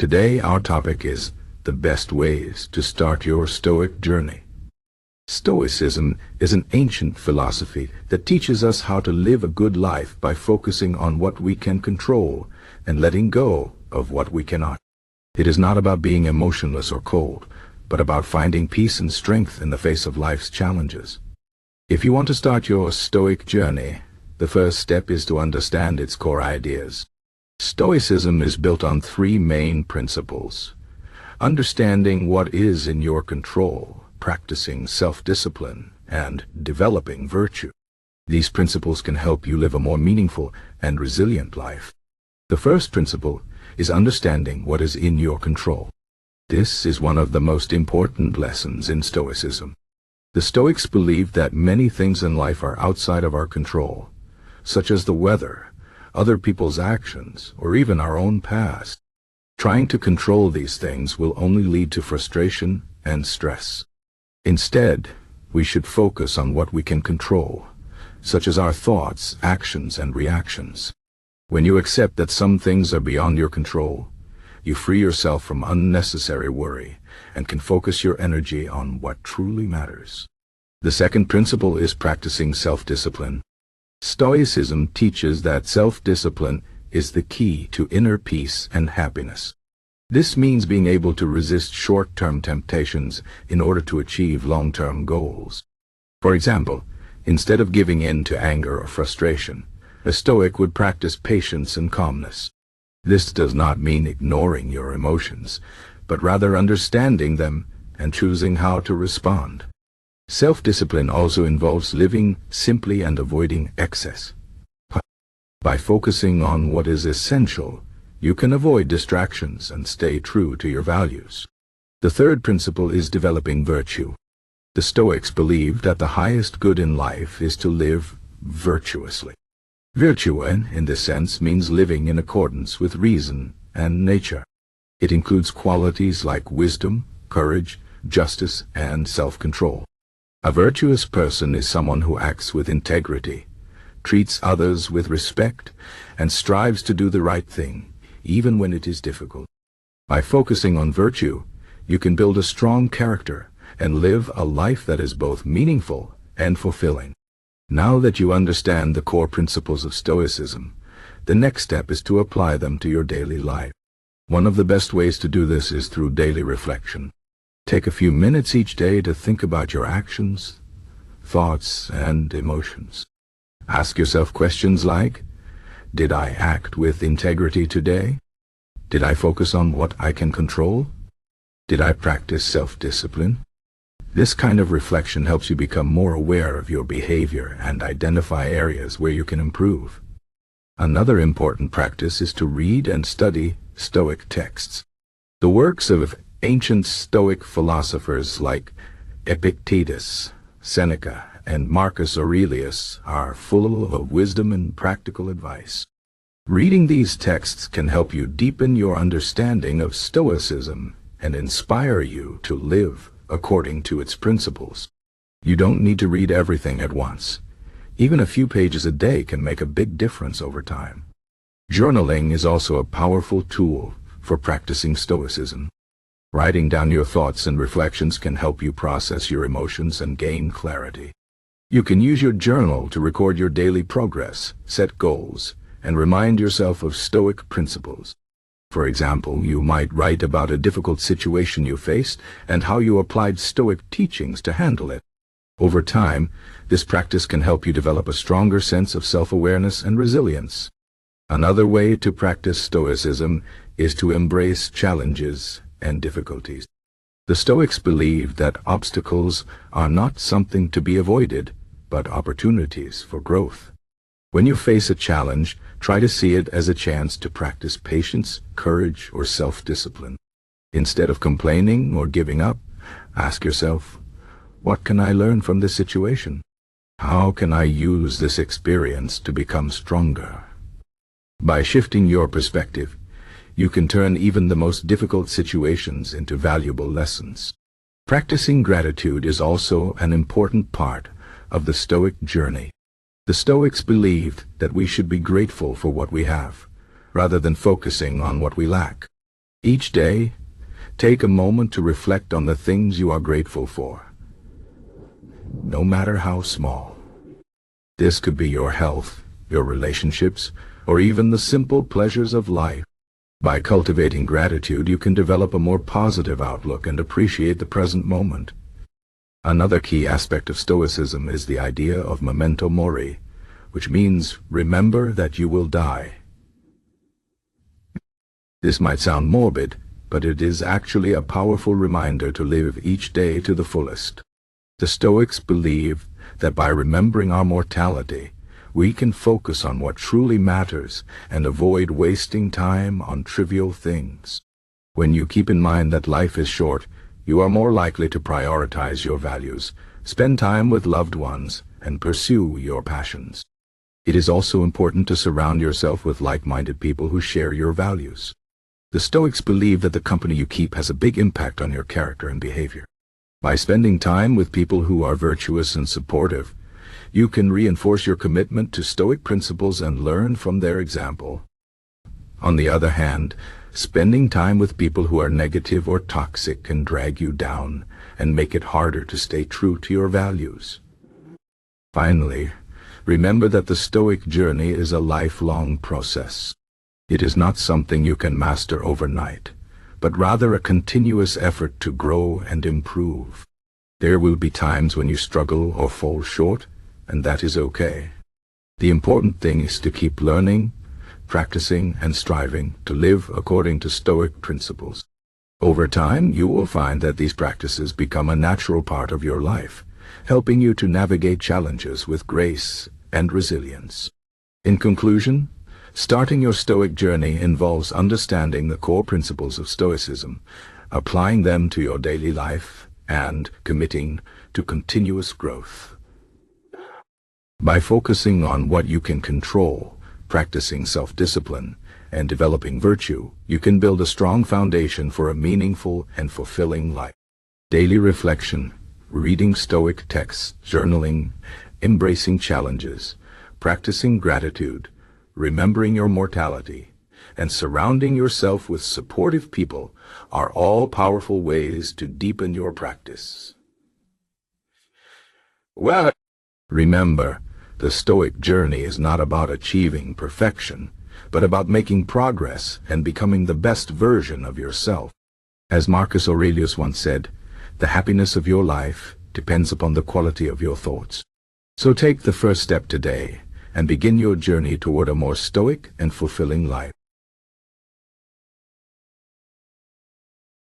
Today our topic is the best ways to start your Stoic journey. Stoicism is an ancient philosophy that teaches us how to live a good life by focusing on what we can control and letting go of what we cannot. It is not about being emotionless or cold, but about finding peace and strength in the face of life's challenges. If you want to start your Stoic journey, the first step is to understand its core ideas. Stoicism is built on three main principles: understanding what is in your control, practicing self-discipline, and developing virtue. These principles can help you live a more meaningful and resilient life. The first principle is understanding what is in your control. This is one of the most important lessons in Stoicism. The Stoics believed that many things in life are outside of our control, such as the weather, other people's actions, or even our own past. Trying to control these things will only lead to frustration and stress. Instead, we should focus on what we can control, such as our thoughts, actions, and reactions. When you accept that some things are beyond your control, you free yourself from unnecessary worry and can focus your energy on what truly matters. The second principle is practicing self-discipline. Stoicism teaches that self-discipline is the key to inner peace and happiness. This means being able to resist short-term temptations in order to achieve long-term goals. For example, instead of giving in to anger or frustration, a Stoic would practice patience and calmness. This does not mean ignoring your emotions, but rather understanding them and choosing how to respond. Self-discipline also involves living simply and avoiding excess. By focusing on what is essential, you can avoid distractions and stay true to your values. The third principle is developing virtue. The Stoics believed that the highest good in life is to live virtuously. Virtue, in this sense, means living in accordance with reason and nature. It includes qualities like wisdom, courage, justice, and self-control. A virtuous person is someone who acts with integrity, treats others with respect, and strives to do the right thing, even when it is difficult. By focusing on virtue, you can build a strong character and live a life that is both meaningful and fulfilling. Now that you understand the core principles of Stoicism, the next step is to apply them to your daily life. One of the best ways to do this is through daily reflection. Take a few minutes each day to think about your actions, thoughts, and emotions. Ask yourself questions like, did I act with integrity today? Did I focus on what I can control? Did I practice self-discipline? This kind of reflection helps you become more aware of your behavior and identify areas where you can improve. Another important practice is to read and study Stoic texts. The works of ancient Stoic philosophers like Epictetus, Seneca, and Marcus Aurelius are full of wisdom and practical advice. Reading these texts can help you deepen your understanding of Stoicism and inspire you to live according to its principles. You don't need to read everything at once. Even a few pages a day can make a big difference over time. Journaling is also a powerful tool for practicing Stoicism. Writing down your thoughts and reflections can help you process your emotions and gain clarity. You can use your journal to record your daily progress, set goals, and remind yourself of Stoic principles. For example, you might write about a difficult situation you faced and how you applied Stoic teachings to handle it. Over time, this practice can help you develop a stronger sense of self-awareness and resilience. Another way to practice Stoicism is to embrace challenges and difficulties. The Stoics believed that obstacles are not something to be avoided, but opportunities for growth. When you face a challenge, try to see it as a chance to practice patience, courage, or self-discipline. Instead of complaining or giving up, ask yourself, what can I learn from this situation? How can I use this experience to become stronger? By shifting your perspective, you can turn even the most difficult situations into valuable lessons. Practicing gratitude is also an important part of the Stoic journey. The Stoics believed that we should be grateful for what we have, rather than focusing on what we lack. Each day, take a moment to reflect on the things you are grateful for, no matter how small. This could be your health, your relationships, or even the simple pleasures of life. By cultivating gratitude, you can develop a more positive outlook and appreciate the present moment. Another key aspect of Stoicism is the idea of memento mori, which means remember that you will die. This might sound morbid, but it is actually a powerful reminder to live each day to the fullest. The Stoics believe that by remembering our mortality, we can focus on what truly matters and avoid wasting time on trivial things. When you keep in mind that life is short, you are more likely to prioritize your values, spend time with loved ones, and pursue your passions. It is also important to surround yourself with like-minded people who share your values. The Stoics believe that the company you keep has a big impact on your character and behavior. By spending time with people who are virtuous and supportive, you can reinforce your commitment to Stoic principles and learn from their example. On the other hand, spending time with people who are negative or toxic can drag you down and make it harder to stay true to your values. Finally, remember that the Stoic journey is a lifelong process. It is not something you can master overnight, but rather a continuous effort to grow and improve. There will be times when you struggle or fall short, and that is okay. The important thing is to keep learning, practicing, and striving to live according to Stoic principles. Over time, you will find that these practices become a natural part of your life, helping you to navigate challenges with grace and resilience. In conclusion, starting your Stoic journey involves understanding the core principles of Stoicism, applying them to your daily life, and committing to continuous growth. By focusing on what you can control, practicing self-discipline, and developing virtue, you can build a strong foundation for a meaningful and fulfilling life. Daily reflection, reading Stoic texts, journaling, embracing challenges, practicing gratitude, remembering your mortality, and surrounding yourself with supportive people are all powerful ways to deepen your practice. Well, remember, the Stoic journey is not about achieving perfection, but about making progress and becoming the best version of yourself. As Marcus Aurelius once said, the happiness of your life depends upon the quality of your thoughts. So take the first step today and begin your journey toward a more Stoic and fulfilling life.